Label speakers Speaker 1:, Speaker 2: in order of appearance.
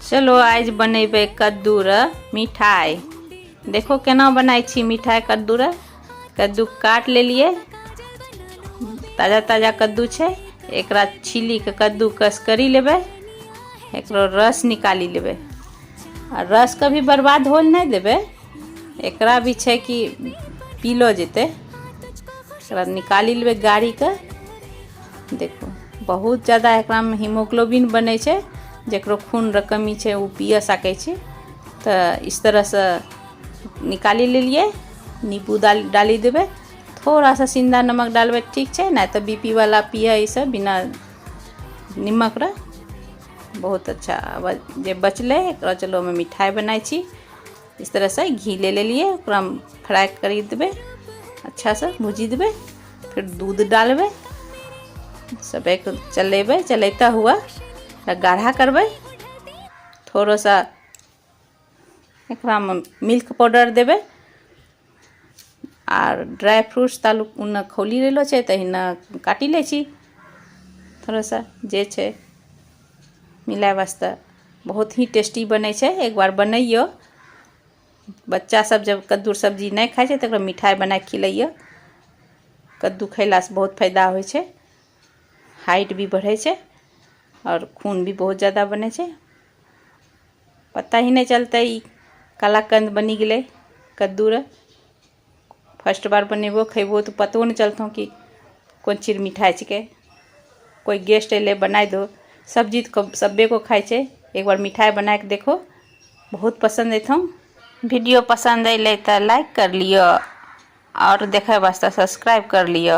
Speaker 1: चलो आज बनेबे कद्दू र मिठाई। देखो केना बनाई छी मिठाई कद्दू र। कद्दू काट लेलिए, ताजा ताजा कद्दू छे। एकरा छीली के कद्दू कस करी लेबे, एकरो रस निकाली लेबे। और रस कभी बर्बाद हो नहीं देबे, एकरा भी छे कि पीलो जेते। एकरा निकाली लेबे गाड़ी के। देखो बहुत ज़्यादा एकरा में हीमोग्लोबिन बने छे, जेकरो खून र कमी छे वो पिए सके छे। तो इस तरह से निकाली ले लिए। नींबू डाली देबे, थोड़ा सा सिंधा नमक डालबे, ठीक है ना। तो बीपी वाला पिए इसे बिना नमक रा बहुत अच्छा। अब जे बचले एकरा चलो मैं मिठाई बनाई छी। इस तरह से घी ले लिए, फ्राई कर देबे, अच्छा से भुजी देबे। फिर दूध डालबे, सब एक चलेबे, चलता हुआ गाढ़ा करबे। थोड़ा सा एकरा में मिल्क पाउडर देबे। और ड्राई फ्रूट्स तालु उन खोली लेलो छे, तहिना काटी ले छी। थोड़ा सा जे छे मिलाए वास्ते बहुत ही टेस्टी बने छे। एक बार बनइयो। बच्चा सब जब कद्दू सब्जी नहीं खाए छे तो मिठाई बना के खिलइयो। कद्दू खैला से बहुत फायदा होय छे, हाइट भी बढ़े छे और खून भी बहुत ज़्यादा बने छे। पता ही नहीं चलता ही कलाकंद बनी गए कद्दू रे। फर्स्ट बार बनेबो खेबो तो पतो नहीं चलता कि कौन चीज मिठाई छिके। कोई गेस्ट अले बनाई दो, सब्जी तो सब्बे को खाए छे। एक बार मिठाई बना के देखो, बहुत पसंद अइथो। वीडियो पसंद अइले तो लाइक कर लियो और देखे वास्ते सब्सक्राइब कर लियो।